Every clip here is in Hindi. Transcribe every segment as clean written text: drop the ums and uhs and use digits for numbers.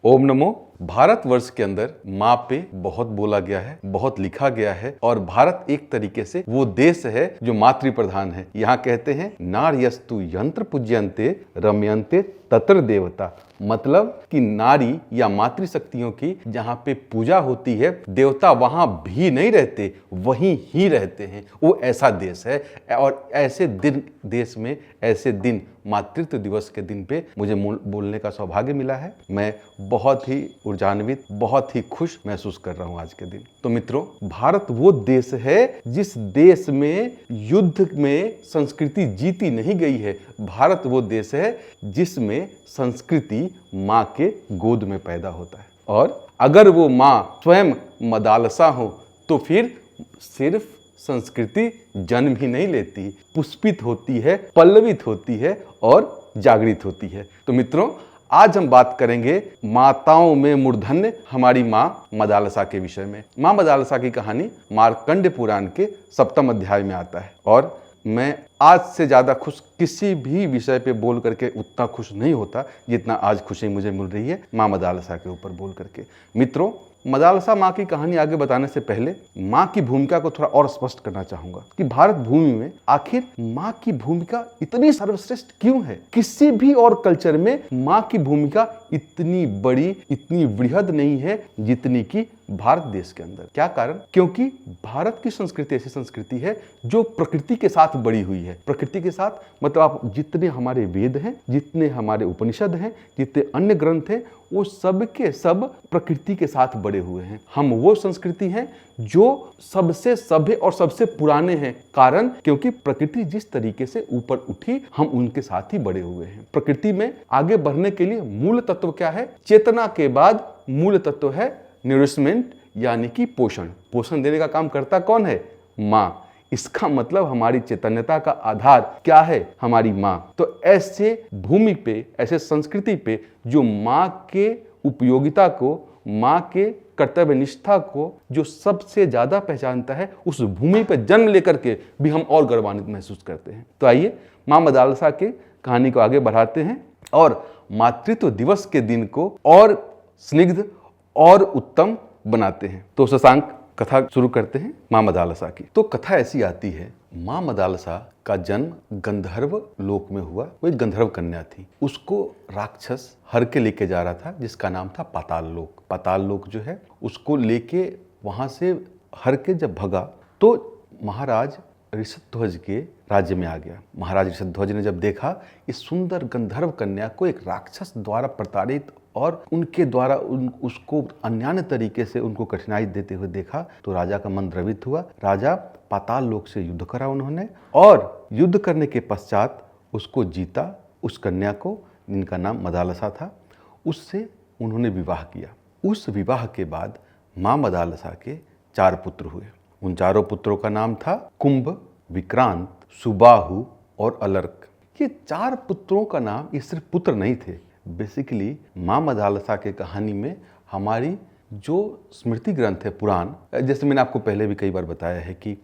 ओम नमो। भारतवर्ष के अंदर माँ पे बहुत बोला गया है, बहुत लिखा गया है और भारत एक तरीके से वो देश है जो मातृ प्रधान है। यहाँ कहते हैं नार्यस्तु यंत्र पूज्यन्ते रम्यन्ते तत्र देवता, मतलब कि नारी या मातृ शक्तियों की जहाँ पे पूजा होती है देवता वहां भी नहीं रहते, वहीं ही रहते हैं। वो ऐसा देश है और ऐसे दिन देश में ऐसे दिन मातृत्व दिवस के दिन पे मुझे बोलने का सौभाग्य मिला है। मैं बहुत ही ऊर्जान्वित, बहुत ही खुश महसूस कर रहा हूँ आज के दिन। तो मित्रों, भारत वो देश है जिस देश में युद्ध में संस्कृति जीती नहीं गई है। भारत वो देश है जिसमें संस्कृति माँ के गोद में पैदा होता है और अगर वो माँ स्वयं मदालसा हो तो फिर सिर्फ संस्कृति जन्म ही नहीं लेती, पुष्पित होती है, पल्लवित होती है और जागृत होती है। तो मित्रों, आज हम बात करेंगे माताओं में मूर्धन्य हमारी माँ मदालसा के विषय में। माँ मदालसा की कहानी मार्कंड पुराण के 7वें अध्याय में आता है और मैं आज से ज़्यादा खुश किसी भी विषय पे बोल करके उतना खुश नहीं होता जितना आज खुशी मुझे मिल रही है माँ मदालसा के ऊपर बोल करके। मित्रों, मदालसा माँ की कहानी आगे बताने से पहले माँ की भूमिका को थोड़ा और स्पष्ट करना चाहूंगा कि भारत भूमि में आखिर माँ की भूमिका इतनी सर्वश्रेष्ठ क्यों है। किसी भी और कल्चर में माँ की भूमिका इतनी बड़ी, इतनी वृहद नहीं है जितनी कि भारत देश के अंदर। क्या कारण? क्योंकि भारत की संस्कृति ऐसी संस्कृति है जो प्रकृति के साथ बड़ी हुई है। प्रकृति के साथ मतलब आप जितने हमारे वेद हैं, जितने हमारे उपनिषद हैं, जितने अन्य ग्रंथ हैं, वो सब के सब प्रकृति के साथ बड़े हुए हैं। हम वो संस्कृति हैं जो सबसे सभ्य और सबसे पुराने हैं। कारण क्योंकि प्रकृति जिस तरीके से ऊपर उठी हम उनके साथ ही बड़े हुए हैं। प्रकृति में आगे बढ़ने के लिए मूल तत्व क्या है? चेतना के बाद मूल तत्व है नरिशमेंट, यानी कि पोषण। पोषण देने का काम करता कौन है? माँ। इसका मतलब हमारी चैतन्यता का आधार क्या है? हमारी माँ। तो ऐसे भूमि पे, ऐसे संस्कृति पे जो माँ के उपयोगिता को, माँ के कर्तव्य निष्ठा को जो सबसे ज्यादा पहचानता है, उस भूमि पर जन्म लेकर के भी हम और गौरवान्वित महसूस करते हैं। तो आइए माँ मदालसा के कहानी को आगे बढ़ाते हैं और मातृत्व दिवस के दिन को और स्निग्ध और उत्तम बनाते हैं। तो शशांक, कथा शुरू करते हैं माँ मदालसा की। तो कथा ऐसी आती है, माँ मदालसा का जन्म गंधर्व लोक में हुआ। वो एक गंधर्व कन्या थी। उसको राक्षस हर के लेके जा रहा था जिसका नाम था पाताल लोक। पाताल लोक जो है उसको लेके वहां से हर के जब भगा तो महाराज ऋषध्वज के राज्य में आ गया। महाराज ऋषध्वज ने जब देखा इस सुंदर गंधर्व कन्या को एक राक्षस द्वारा प्रताड़ित और उनके द्वारा उसको अन्यान्य तरीके से उनको कठिनाई देते हुए देखा तो राजा का मन द्रवित हुआ। राजा पाताल लोक से युद्ध करा उन्होंने और युद्ध करने के पश्चात उसको जीता। उस कन्या को, जिनका नाम मदालसा था, उससे उन्होंने विवाह किया। उस विवाह के बाद माँ मदालसा के 4 पुत्र हुए। उन चारों पुत्रों का नाम था कुंभ, विक्रांत, सुबाहु और अलर्क। ये 4 पुत्रों का नाम ये सिर्फ पुत्र नहीं थे। बेसिकली माँ मदालसा के कहानी में हमारी जो स्मृति ग्रंथ है पुराण, जैसे मैंने आपको पहले भी कई बार बताया है कि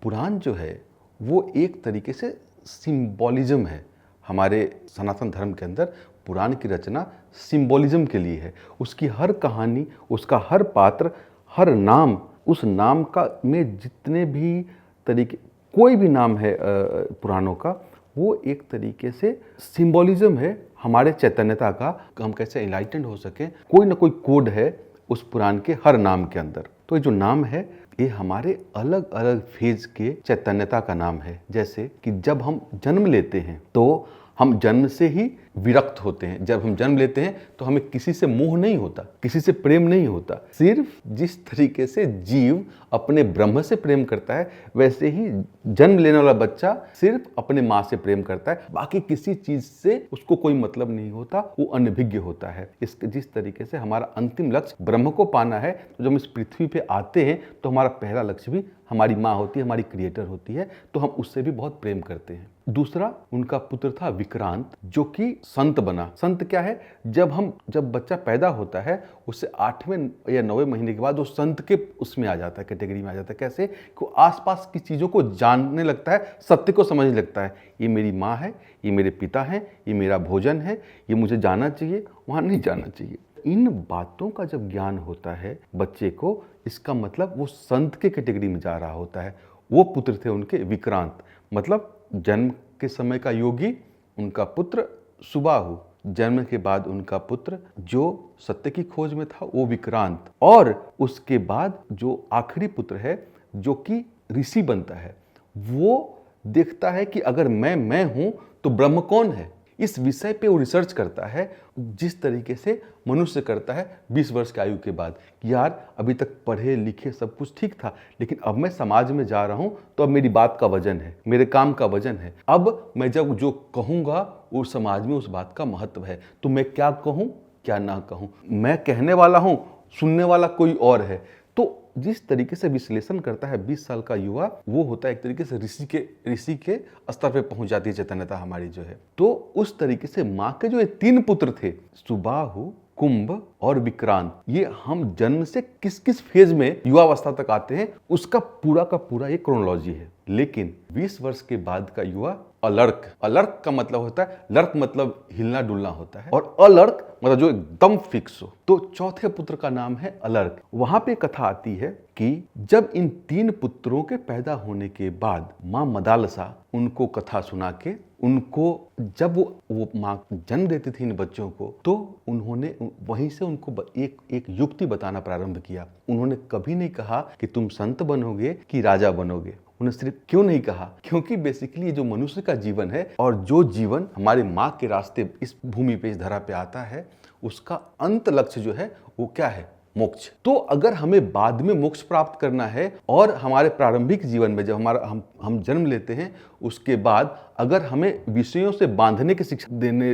पुराण जो है वो एक तरीके से सिंबॉलिज्म है। हमारे सनातन धर्म के अंदर पुराण की रचना सिंबॉलिज्म के लिए है। उसकी हर कहानी, उसका हर पात्र, हर नाम, उस नाम का में जितने भी तरीके, कोई भी नाम है पुराणों का, वो एक तरीके से सिंबॉलिज्म है हमारे चैतन्यता का। हम कैसे एनलाइटेंड हो सके, कोई ना कोई कोड है उस पुराण के हर नाम के अंदर। तो ये जो नाम है ये हमारे अलग अलग फेज के चैतन्यता का नाम है। जैसे कि जब हम जन्म लेते हैं तो हम जन्म से ही विरक्त होते हैं। जब हम जन्म लेते हैं तो हमें किसी से मोह नहीं होता, किसी से प्रेम नहीं होता। सिर्फ जिस तरीके से जीव अपने ब्रह्म से प्रेम करता है वैसे ही जन्म लेने वाला बच्चा सिर्फ अपने माँ से प्रेम करता है। बाकी किसी चीज से उसको कोई मतलब नहीं होता, वो अनभिज्ञ होता है। जिस तरीके से हमारा अंतिम लक्ष्य ब्रह्म को पाना है, तो जब हम इस पृथ्वी पे आते हैं तो हमारा पहला लक्ष्य भी हमारी माँ होती है, हमारी क्रिएटर होती है। तो हम उससे भी बहुत प्रेम करते हैं। दूसरा उनका पुत्र था विक्रांत, जो कि संत बना। संत क्या है? जब बच्चा पैदा होता है उससे 8वें या 9वें महीने के बाद वो संत के उसमें आ जाता है, कैटेगरी में आ जाता है। कैसे? कि आसपास की चीज़ों को जानने लगता है, सत्य को समझने लगता है। ये मेरी माँ है, ये मेरे पिता हैं, ये मेरा भोजन है, ये मुझे जाना चाहिए, वहाँ नहीं जाना चाहिए। इन बातों का जब ज्ञान होता है बच्चे को, इसका मतलब वो संत के कैटेगरी में जा रहा होता है। वो पुत्र थे उनके विक्रांत, मतलब जन्म के समय का योगी, उनका पुत्र सुबाहु, जन्म के बाद उनका पुत्र जो सत्य की खोज में था वो विक्रांत, और उसके बाद जो आखिरी पुत्र है जो कि ऋषि बनता है, वो देखता है कि अगर मैं हूं तो ब्रह्म कौन है। इस विषय पे वो रिसर्च करता है जिस तरीके से मनुष्य करता है 20 वर्ष की आयु के बाद। यार अभी तक पढ़े लिखे सब कुछ ठीक था, लेकिन अब मैं समाज में जा रहा हूं तो अब मेरी बात का वजन है, मेरे काम का वजन है। अब मैं जब जो कहूंगा वो समाज में उस बात का महत्व है, तो मैं क्या कहूं क्या ना कहूं, मैं कहने वाला हूं, सुनने वाला कोई और है। तो जिस तरीके से विश्लेषण करता है 20 साल का युवा, वो होता है एक तरीके से ऋषि के स्तर पे पहुंच जाती है चैतन्यता हमारी जो है। तो उस तरीके से माँ के जो ये 3 पुत्र थे, सुबाहु, कुंभ और विक्रांत, ये हम जन्म से किस किस फेज में युवावस्था तक आते हैं उसका पूरा का पूरा एक क्रोनोलॉजी है। लेकिन 20 वर्ष के बाद का युवा अलर्क, अलर्क का मतलब होता है, लर्क मतलब हिलना डुलना होता है, और अलर्क मतलब जो एकदम फिक्स हो। तो चौथे पुत्र का नाम है अलर्क। वहां पे कथा आती है कि जब इन 3 पुत्रों के पैदा होने के बाद माँ मदालसा उनको कथा सुना के, उनको जब वो माँ जन्म देती थी इन बच्चों को, तो उन्होंने वहीं से उनको एक युक्ति बताना प्रारंभ किया। उन्होंने कभी नहीं कहा कि तुम संत बनोगे कि राजा बनोगे। उन्हें सिर्फ क्यों नहीं कहा, क्योंकि बेसिकली जो मनुष्य का जीवन है और जो जीवन हमारे माँ के रास्ते इस भूमि पे, इस धरा पे आता है, उसका अंत लक्ष्य जो है वो क्या है, मोक्ष। तो अगर हमें बाद में मोक्ष प्राप्त करना है और हमारे प्रारंभिक जीवन में जब हम जन्म लेते हैं उसके बाद अगर हमें विषयों से बांधने की शिक्षा देने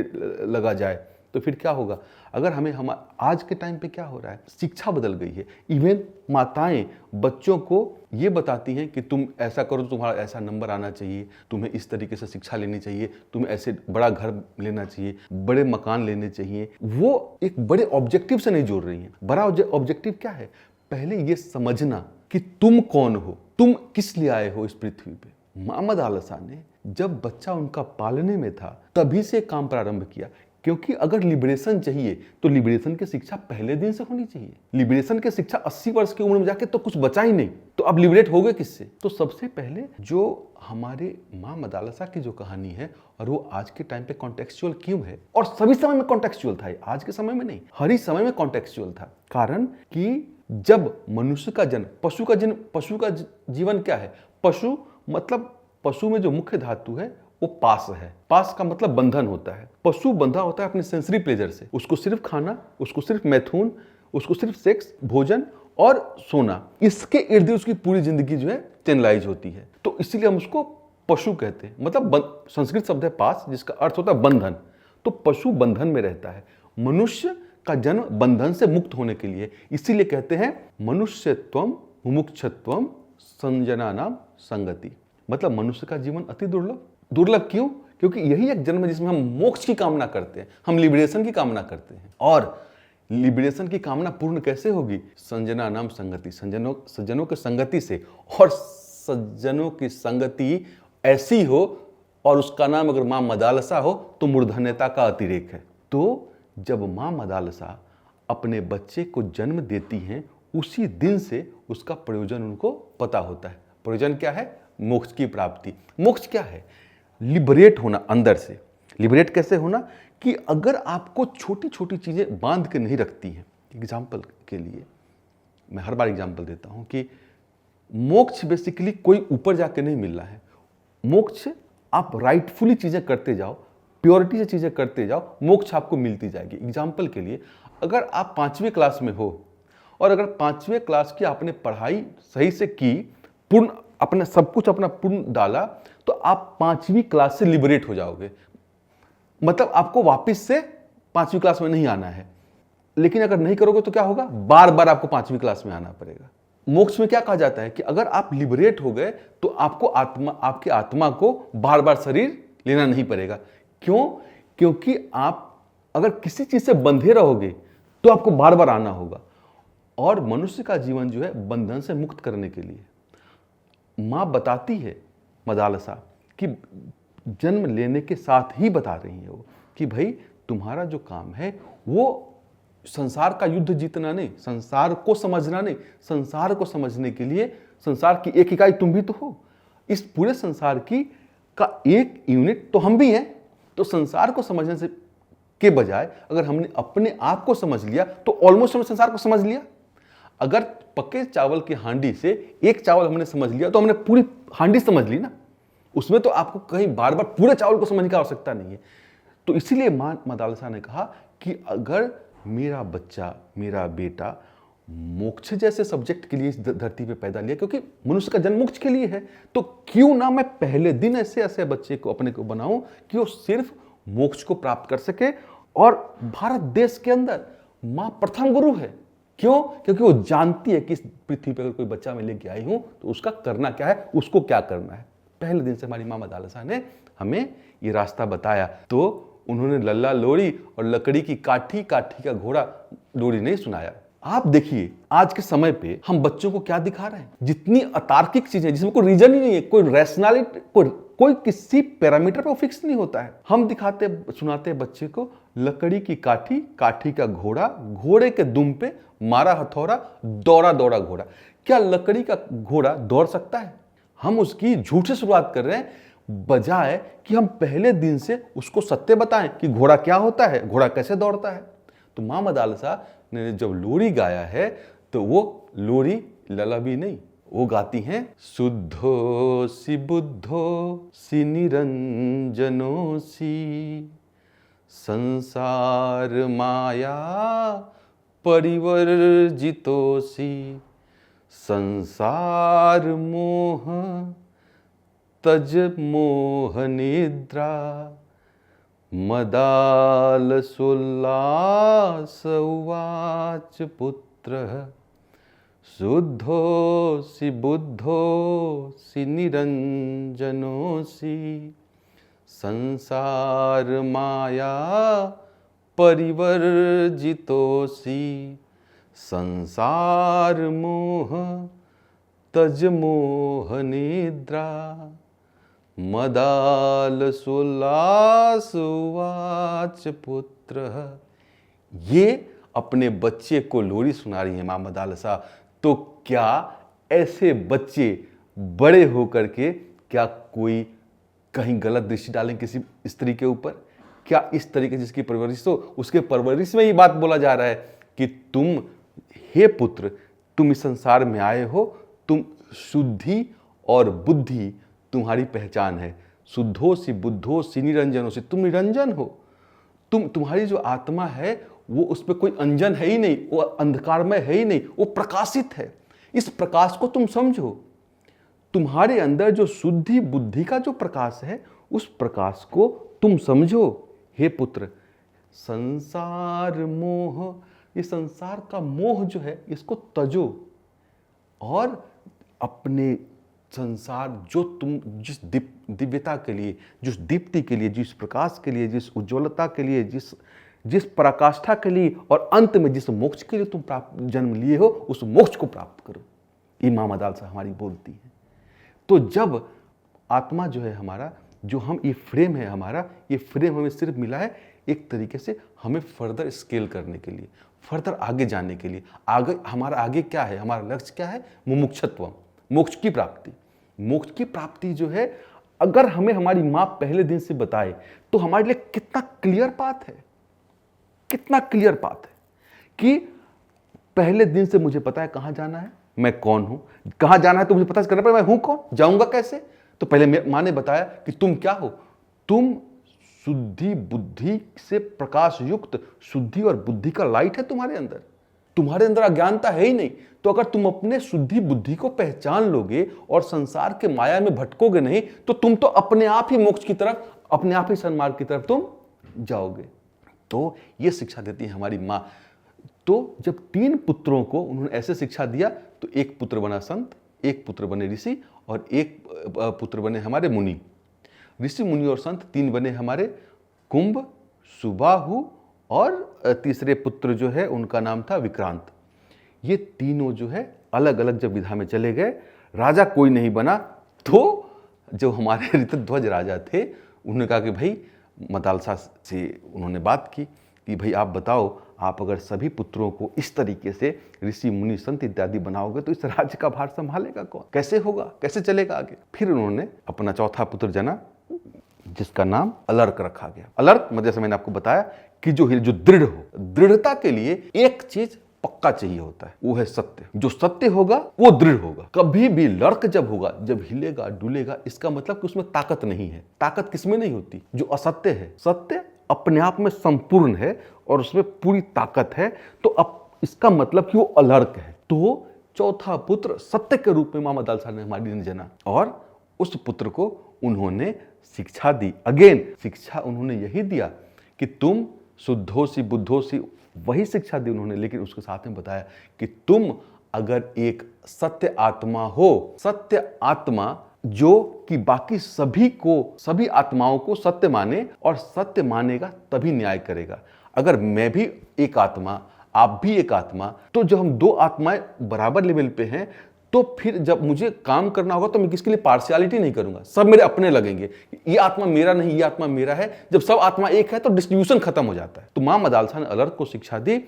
लगा जाए तो फिर क्या होगा। अगर हम आज के टाइम पे क्या हो रहा है, शिक्षा बदल गई है। इवन माताएं बच्चों को ये बताती हैं कि तुम ऐसा करो तो तुम्हारा ऐसा नंबर आना चाहिए, तुम्हें इस तरीके से शिक्षा लेनी चाहिए, तुम्हें ऐसे बड़ा घर लेना चाहिए, बड़े मकान लेने चाहिए। वो एक बड़े ऑब्जेक्टिव से नहीं जोड़ रही हैं। बड़ा ऑब्जेक्टिव क्या है, पहले ये समझना कि तुम कौन हो, तुम किस लिए आए हो इस पृथ्वी पे। माँ मदालसा ने जब बच्चा उनका पालने में था तभी से काम प्रारंभ किया, क्योंकि अगर लिबरेशन चाहिए तो लिबरेशन की शिक्षा पहले दिन से होनी चाहिए। लिबरेशन की शिक्षा 80 वर्ष की उम्र में जाके तो कुछ बचा ही नहीं, तो अब लिबरेट हो गए किससे। तो सबसे पहले जो हमारे माँ मदालसा की जो कहानी है, और वो आज के टाइम पे कॉन्टेक्चुअल क्यों है, और सभी समय में कॉन्टेक्चुअल था, आज के समय में नहीं, हर ही समय में कॉन्टेक्चुअल था। कारण कि जब मनुष्य का जन्म, पशु का जीवन क्या है, पशु मतलब पशु में जो मुख्य धातु है वो पास है। पास का मतलब बंधन होता है। पशु बंधा होता है अपने सेंसरी प्लेजर से, उसको सिर्फ खाना, उसको सिर्फ मैथुन, उसको सिर्फ सेक्स, भोजन और सोना, इसके इर्द गिर्द उसकी पूरी जिंदगी जो है चैनलाइज होती है। तो इसीलिए हम उसको पशु कहते हैं। मतलब संस्कृत शब्द है पास, जिसका अर्थ होता है बंधन। तो पशु बंधन में रहता है। मनुष्य का जन्म बंधन से मुक्त होने के लिए, इसीलिए कहते हैं मनुष्यत्वम मुमुक्षत्वम संजनानाम संगति। मतलब मनुष्य का जीवन अति दुर्लभ। दुर्लभ क्यों? क्योंकि यही एक जन्म है जिसमें हम मोक्ष की कामना करते हैं, हम लिबरेशन की कामना करते हैं। और लिबरेशन की कामना पूर्ण कैसे होगी? संजना नाम संगति, सज्जनों की संगति से। और सज्जनों की संगति ऐसी हो और उसका नाम अगर माँ मदालसा हो तो मूर्धन्यता का अतिरेक है। तो जब माँ मदालसा अपने बच्चे को जन्म देती हैं उसी दिन से उसका प्रयोजन उनको पता होता है। प्रयोजन क्या है? मोक्ष की प्राप्ति। मोक्ष क्या है? लिबरेट होना अंदर से। लिबरेट कैसे होना? कि अगर आपको छोटी छोटी चीजें बांध के नहीं रखती हैं। एग्जाम्पल के लिए मैं हर बार एग्जाम्पल देता हूं कि मोक्ष बेसिकली कोई ऊपर जाके नहीं मिल रहा है। मोक्ष आप राइटफुली चीजें करते जाओ, प्योरिटी से चीजें करते जाओ, मोक्ष आपको मिलती जाएगी। एग्जाम्पल के लिए अगर आप 5वीं क्लास में हो और अगर 5वीं क्लास की आपने पढ़ाई सही से की, पूर्ण अपने सब कुछ अपना पूर्ण डाला, तो आप 5वीं क्लास से लिबरेट हो जाओगे। मतलब आपको वापस से 5वीं क्लास में नहीं आना है। लेकिन अगर नहीं करोगे तो क्या होगा? बार बार आपको 5वीं क्लास में आना पड़ेगा। मोक्ष में क्या कहा जाता है कि अगर आप लिबरेट हो गए तो आपको आपके आत्मा को बार बार शरीर लेना नहीं पड़ेगा। क्यों? क्योंकि आप अगर किसी चीज से बंधे रहोगे तो आपको बार बार आना होगा। और मनुष्य का जीवन जो है बंधन से मुक्त करने के लिए मां बताती है मदालसा कि जन्म लेने के साथ ही बता रही है वो कि भाई तुम्हारा जो काम है वो संसार का युद्ध जीतना नहीं, संसार को समझना नहीं, संसार को समझने के लिए संसार की एक इकाई तुम भी तो हो, इस पूरे संसार की का एक यूनिट तो हम भी हैं। तो संसार को समझने से के बजाय अगर हमने अपने आप को समझ लिया तो ऑलमोस्ट हमने संसार को समझ लिया। अगर पके चावल की हांडी से एक चावल हमने समझ लिया तो हमने पूरी हांडी समझ ली ना। उसमें तो आपको कहीं बार बार पूरे चावल को समझने की आवश्यकता नहीं है। तो इसीलिए मां मदालसा ने कहा कि अगर मेरा बच्चा, मेरा बेटा मोक्ष जैसे सब्जेक्ट के लिए इस धरती पे पैदा लिया, क्योंकि मनुष्य का जन्म मोक्ष के लिए है, तो क्यों ना मैं पहले दिन ऐसे ऐसे बच्चे को अपने को बनाऊं कि वो सिर्फ मोक्ष को प्राप्त कर सके। और भारत देश के अंदर मां प्रथम गुरु है। क्यों? क्योंकि वो जानती है कि इस पृथ्वी पर अगर कोई बच्चा मैं लेके आई हूं तो उसका करना क्या है, उसको क्या करना है। पहले दिन से हमारी मां मदालसा ने हमें ये रास्ता बताया। तो उन्होंने लल्ला लोरी और लकड़ी की काठी, काठी का घोड़ा लोरी नहीं सुनाया। आप देखिए आज के समय पे हम बच्चों को क्या दिखा रहे हैं, जितनी अतार्किक चीजें जिसमें कोई रीजन ही नहीं है, कोई रैशनैलिटी, कोई किसी पैरामीटर पर फिक्स नहीं होता है। हम दिखाते सुनाते बच्चे को लकड़ी की काठी, काठी का घोड़ा, घोड़े के दुम पे मारा हथौड़ा, दौड़ा दौड़ा घोड़ा। क्या लकड़ी का घोड़ा दौड़ सकता है? हम उसकी झूठ से शुरुआत कर रहे हैं, बजाय कि हम पहले दिन से उसको सत्य बताएं कि घोड़ा क्या होता है, घोड़ा कैसे दौड़ता है। तो मां मदालसा ने जब लोरी गाया है तो वो लोरी ललाबी नहीं, वो गाती हैं शुद्धो सी बुद्धो सी निरंजनो सी, संसार माया परिवर्जितो सी, संसार मोह तज मोह निद्रा, मदालसोल्लास उवाच पुत्रः, शुद्धोऽसि बुद्धोऽसि निरञ्जनोऽसि, संसार माया परिवर्जितोऽसि, संसार मोह तज मोह निद्रा, मदालसोल्लास उवाच पुत्रः। ये अपने बच्चे को लोरी सुना रही है मां मदालसा। तो क्या ऐसे बच्चे बड़े होकर के क्या कोई कहीं गलत दृष्टि डालें किसी स्त्री के ऊपर? क्या इस तरीके जिसकी परवरिश हो, उसके परवरिश में ये बात बोला जा रहा है कि तुम, हे पुत्र, तुम इस संसार में आए हो, तुम शुद्धि और बुद्धि तुम्हारी पहचान है। शुद्धो सी बुद्धो सी निरंजनो से, तुम निरंजन हो। तुम्हारी जो आत्मा है वो उसमें कोई अंजन है ही नहीं, वो अंधकारमय है ही नहीं, वो प्रकाशित है। इस प्रकाश को तुम समझो। तुम्हारे अंदर जो शुद्धि बुद्धि का जो प्रकाश है, उस प्रकाश को तुम समझो। हे पुत्र, संसार मोह, ये संसार का मोह जो है इसको तजो और अपने संसार जो तुम जिस दिव्यता के लिए, जिस दीप्ति के लिए, जिस प्रकाश के लिए, जिस उज्ज्वलता के लिए, जिस पराकाष्ठा के लिए और अंत में जिस मोक्ष के लिए तुम प्राप्त जन्म लिए हो, उस मोक्ष को प्राप्त करो। ये मां मदालसा हमारी बोलती है। तो जब आत्मा जो है हमारा, जो हम ये फ्रेम है हमारा, ये फ्रेम हमें सिर्फ मिला है एक तरीके से हमें फर्दर स्केल करने के लिए, फर्दर आगे जाने के लिए। आगे हमारा आगे क्या है, हमारा लक्ष्य क्या है? मुमुक्षुत्व, मोक्ष की प्राप्ति। मोक्ष की प्राप्ति जो है, अगर हमें हमारी मां पहले दिन से बताए तो हमारे लिए कितना क्लियर पाथ है, कितना क्लियर पाथ है कि पहले दिन से मुझे पता है कहां जाना है, मैं कौन हूं। कहां जाना है तो मुझे पता करना पड़ेगा मैं हूं कौन, जाऊंगा कैसे। तो पहले मां ने बताया कि तुम क्या हो, तुम शुद्धि बुद्धि से प्रकाश युक्त, शुद्धि और बुद्धि का लाइट है तुम्हारे अंदर। तुम्हारे अंदर अज्ञानता है ही नहीं। तो अगर तुम अपने शुद्धि बुद्धि को पहचान लोगे और संसार के माया में भटकोगे नहीं, तो तुम तो अपने आप ही मोक्ष की तरफ, अपने आप ही सन्मार्ग की तरफ तुम जाओगे। तो ये शिक्षा देती है हमारी मां। तो जब 3 पुत्रों को उन्होंने ऐसे शिक्षा दिया, तो एक पुत्र बना संत, एक पुत्र बने ऋषि और एक पुत्र बने हमारे मुनि। ऋषि मुनि और संत 3 बने हमारे कुंभ, सुबाहु और तीसरे पुत्र जो है उनका नाम था विक्रांत। ये तीनों जो है अलग अलग जब विधा में चले गए, राजा कोई नहीं बना। तो जो हमारे ऋतध्वज राजा थे, उन्होंने कहा कि भाई, मदालसा से उन्होंने बात की कि भाई आप बताओ, आप अगर सभी पुत्रों को इस तरीके से ऋषि मुनि संत इत्यादि बनाओगे तो इस राज्य का भार संभालेगा कौन, कैसे होगा, कैसे चलेगा आगे। फिर उन्होंने अपना चौथा पुत्र जना जिसका नाम अलर्क रखा गया। अलर्क मतलब जैसे मैंने आपको बताया कि जो दृढ़ हो, दृढ़ता के लिए एक चीज पक्का चाहिए होता है, वो है सत्य। जो सत्य होगा वो दृढ़ होगा। कभी भी लर्क जब होगा, जब हिलेगा डुलेगा, इसका मतलब कि उसमें ताकत नहीं है। ताकत किसमें नहीं होती, जो असत्य है। सत्य अपने आप में संपूर्ण है और उसमें पूरी ताकत है, तो अब इसका मतलब कि वो अलर्क है। तो चौथा पुत्र सत्य के रूप में मां मदालसा ने हमारी जना, और उस पुत्र को उन्होंने शिक्षा दी। अगेन शिक्षा उन्होंने यही दिया कि तुम शुद्धोसी बुद्धोसी, वही शिक्षा दी उन्होंने, लेकिन उसके साथ में बताया कि तुम अगर एक सत्य आत्मा हो, सत्य आत्मा जो कि बाकी सभी आत्माओं को सत्य माने, और सत्य मानेगा तभी न्याय करेगा। अगर मैं भी एक आत्मा, आप भी एक आत्मा, तो जब हम दो आत्माएं बराबर लेवल पे हैं, तो फिर जब मुझे काम करना होगा तो मैं किसके लिए पार्शियलिटी नहीं करूंगा, सब मेरे अपने लगेंगे। ये आत्मा मेरा नहीं, ये आत्मा मेरा है। जब सब आत्मा एक है तो डिस्ट्रीब्यूशन खत्म हो जाता है। तो मां मदालसा ने अलर्क को शिक्षा दी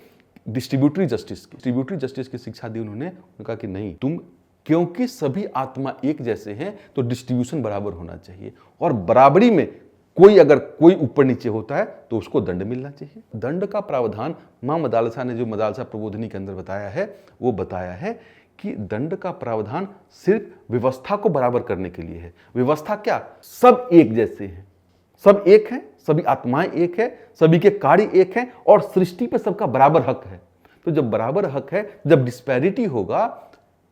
डिस्ट्रीब्यूटरी जस्टिस की शिक्षा दी। उन्होंने कहा कि नहीं, तुम क्योंकि सभी आत्मा एक जैसे हैं तो डिस्ट्रीब्यूशन बराबर होना चाहिए, और बराबरी में अगर कोई ऊपर नीचे होता है तो उसको दंड मिलना चाहिए। दंड का प्रावधान मां मदालसा ने जो मदालसा प्रबोधिनी के अंदर बताया है, वो बताया है कि दंड का प्रावधान सिर्फ व्यवस्था को बराबर करने के लिए है। व्यवस्था क्या, सब एक जैसे हैं, सब एक हैं, सभी आत्माएं एक है, सभी के कार्य एक हैं, और सृष्टि पे सबका बराबर हक है। तो जब बराबर हक है, जब डिस्पैरिटी होगा,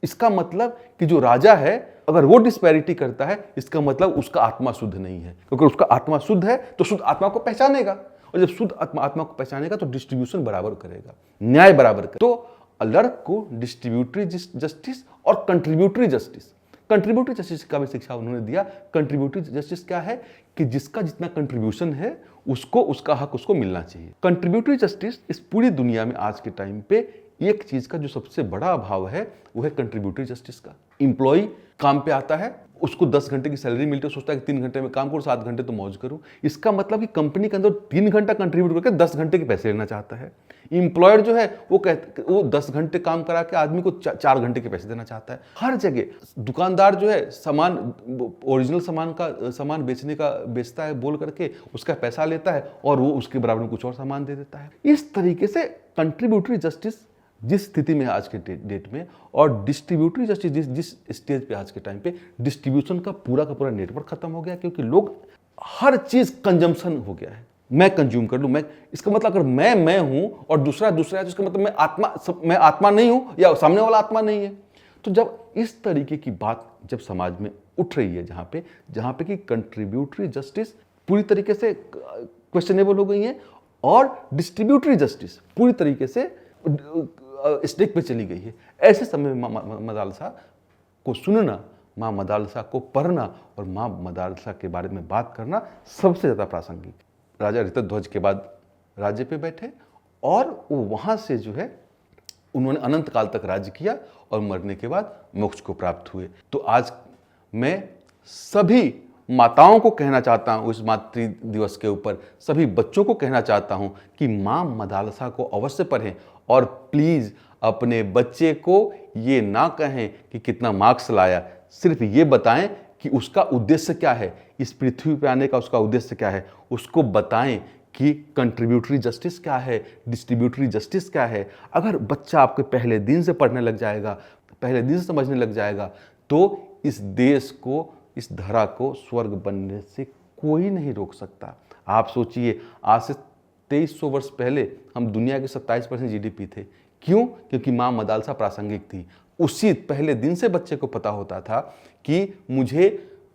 इसका मतलब कि जो राजा है अगर वो डिस्पैरिटी करता है, इसका मतलब उसका आत्मा शुद्ध नहीं है, क्योंकि उसका आत्मा शुद्ध है तो शुद्ध आत्मा को पहचानेगा, और जब शुद्ध आत्मा को पहचानेगा तो डिस्ट्रीब्यूशन बराबर करेगा, न्याय बराबर करेगा। तो अलर्क को डिस्ट्रीब्यूटरी जस्टिस और कंट्रीब्यूटरी जस्टिस का भी शिक्षा उन्होंने दिया। कंट्रीब्यूटरी जस्टिस क्या है कि जिसका जितना कंट्रीब्यूशन है उसको उसका हक उसको मिलना चाहिए। कंट्रीब्यूटरी जस्टिस इस पूरी दुनिया में आज के टाइम पे एक चीज का जो सबसे बड़ा अभाव है वो है कंट्रीब्यूटरी जस्टिस का। एम्प्लॉय काम पे आता है, उसको 10 घंटे की सैलरी मिलती है, सोचता है कि 3 घंटे में काम करूं, 7 घंटे तो मौज करूं। इसका मतलब कि कंपनी के अंदर 3 घंटा कंट्रीब्यूट करके 10 घंटे के पैसे लेना चाहता है। एम्प्लॉयर जो है वो 10 घंटे काम करा के आदमी को 4 घंटे के पैसे देना चाहता है। हर जगह दुकानदार जो है सामान, ओरिजिनल सामान बेचता है बोल करके उसका पैसा लेता है, और वो उसके बराबर में कुछ और सामान दे देता है। इस तरीके से कंट्रीब्यूटरी जस्टिस जिस स्थिति में आज के डेट में, और डिस्ट्रीब्यूटरी जस्टिस जिस स्टेज पे आज के टाइम पे, डिस्ट्रीब्यूशन का पूरा नेटवर्क खत्म हो गया, क्योंकि लोग हर चीज कंजम्पशन हो गया है। मैं कंज्यूम कर लूं, मैं, इसका मतलब अगर मैं हूं और दूसरा है तो इसका मतलब मैं आत्मा नहीं हूं या सामने वाला आत्मा नहीं है। तो जब इस तरीके की बात जब समाज में उठ रही है, जहां पे कि कंट्रीब्यूटरी जस्टिस पूरी तरीके से क्वेश्चनेबल हो गई है, और डिस्ट्रीब्यूटरी जस्टिस पूरी तरीके से स्टेक पे चली गई है, ऐसे समय में मां मदालसा को सुनना, मां मदालसा को पढ़ना और मां मदालसा के बारे में बात करना सबसे ज्यादा प्रासंगिक। राजा ऋतध्वज के बाद राज्य पे बैठे, और वो वहां से जो है उन्होंने अनंत काल तक राज्य किया, और मरने के बाद मोक्ष को प्राप्त हुए। तो आज मैं सभी माताओं को कहना चाहता हूं, इस मातृ दिवस के ऊपर सभी बच्चों को कहना चाहता हूं कि मां मदालसा को अवश्य पढ़ें, और प्लीज अपने बच्चे को ये ना कहें कि कितना मार्क्स लाया, सिर्फ ये बताएं कि उसका उद्देश्य क्या है, इस पृथ्वी पे आने का उसका उद्देश्य क्या है। उसको बताएं कि कंट्रीब्यूटरी जस्टिस क्या है, डिस्ट्रीब्यूटरी जस्टिस क्या है। अगर बच्चा आपके पहले दिन से पढ़ने लग जाएगा, पहले दिन से समझने लग जाएगा, तो इस देश को, इस धरा को स्वर्ग बनने से कोई नहीं रोक सकता। आप सोचिए, आज से 2300 वर्ष पहले हम दुनिया के 27% जीडीपी थे। क्यों? क्योंकि मां मदालसा प्रासंगिक थी। उसी पहले दिन से बच्चे को पता होता था कि मुझे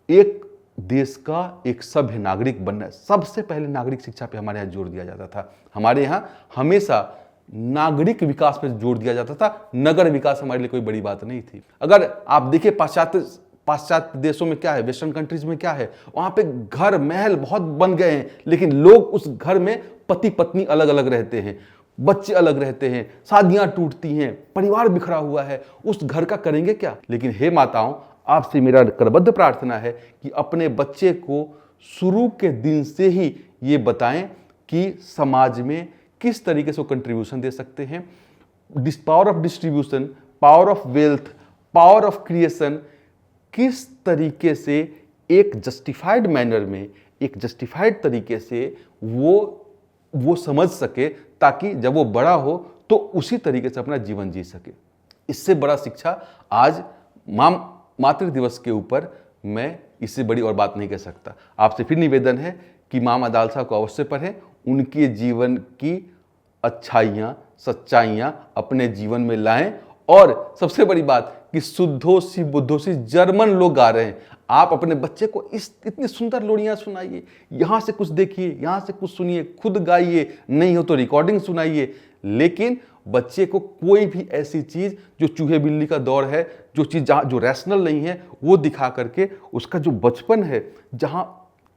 एक देश का एक सभ्य नागरिक बनना है। सबसे पहले नागरिक शिक्षा पे हमारे यहाँ जोर दिया जाता था। हमारे यहाँ हमेशा नागरिक विकास पे जोर दिया जाता था, नगर विकास हमारे लिए कोई बड़ी बात नहीं थी। अगर आप देखिए पाश्चात्य देशों में क्या है, वेस्टर्न कंट्रीज में क्या है, वहां पे घर महल बहुत बन गए हैं, लेकिन लोग उस घर में पति पत्नी अलग अलग रहते हैं, बच्चे अलग रहते हैं, शादियां टूटती हैं, परिवार बिखरा हुआ है, उस घर का करेंगे क्या। लेकिन हे माताओं, आपसे मेरा करबद्ध प्रार्थना है कि अपने बच्चे को शुरू के दिन से ही ये बताएं कि समाज में किस तरीके से वो कंट्रीब्यूशन दे सकते हैं, power of distribution, power of wealth, power of creation, किस तरीके से एक जस्टिफाइड मैनर में, एक जस्टिफाइड तरीके से वो समझ सके, ताकि जब वो बड़ा हो तो उसी तरीके से अपना जीवन जी सके। इससे बड़ा शिक्षा आज मातृ दिवस के ऊपर मैं इससे बड़ी और बात नहीं कह सकता। आपसे फिर निवेदन है कि माँ मदालसा को अवश्य पढ़ें, उनके जीवन की अच्छाइयाँ सच्चाइयाँ अपने जीवन में लाएं। और सबसे बड़ी बात कि शुद्धोसी बुद्धोसी जर्मन लोग गा रहे हैं, आप अपने बच्चे को इतनी सुंदर लोरियां सुनाइए, यहाँ से कुछ देखिए, यहाँ से कुछ सुनिए, खुद गाइए, नहीं हो तो रिकॉर्डिंग सुनाइए, लेकिन बच्चे को कोई भी ऐसी चीज जो चूहे बिल्ली का दौर है, जो चीज जो रैशनल नहीं है, वो दिखा करके उसका जो बचपन है, जहाँ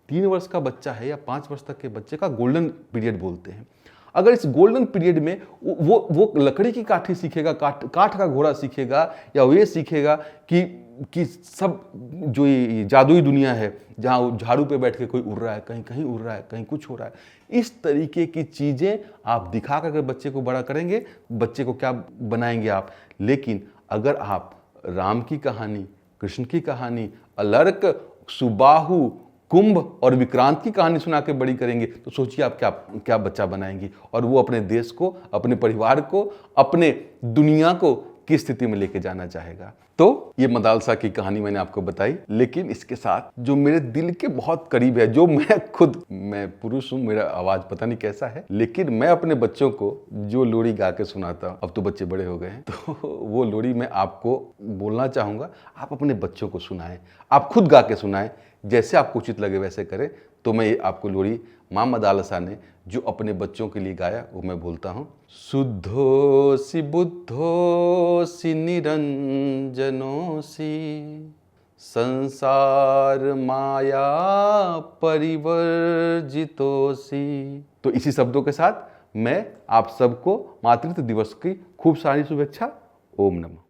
3 वर्ष का बच्चा है या 5 वर्ष तक के बच्चे का गोल्डन पीरियड बोलते हैं, अगर इस गोल्डन पीरियड में वो लकड़ी की काठी सीखेगा, काठ का घोड़ा सीखेगा, या ये सीखेगा कि सब जो ये जादुई दुनिया है, जहाँ झाड़ू पे बैठ के कोई उड़ रहा है, कहीं कहीं उड़ रहा है, कहीं कुछ हो रहा है, इस तरीके की चीज़ें आप दिखा कर बच्चे को बड़ा करेंगे, बच्चे को क्या बनाएंगे आप। लेकिन अगर आप राम की कहानी, कृष्ण की कहानी, अलर्क, सुबाहु, कुंभ और विक्रांत की कहानी सुना के बड़ी करेंगे, तो सोचिए आप क्या बच्चा बनाएंगी, और वो अपने देश को, अपने परिवार को, अपने दुनिया को किस स्थिति में लेके जाना चाहेगा। तो ये मदालसा की कहानी मैंने आपको बताई, लेकिन इसके साथ जो मेरे दिल के बहुत करीब है, जो मैं पुरुष हूँ, मेरा आवाज पता नहीं कैसा है, लेकिन मैं अपने बच्चों को जो लोरी गा के सुनाता हूँ, अब तो बच्चे बड़े हो गए हैं, तो वो लोरी मैं आपको बोलना चाहूंगा, आप अपने बच्चों को सुनाएं, आप खुद गा के सुनाएं, जैसे आपको उचित लगे वैसे करें। तो मैं आपको लोरी माँ मदालसा ने जो अपने बच्चों के लिए गाया वो मैं बोलता हूँ। शुद्धोसी बुद्धोसी निरंजनोसी संसार माया परिवर्जितोसी। तो इसी शब्दों के साथ मैं आप सबको मातृत्व दिवस की खूब सारी शुभेच्छा। ओम नमः।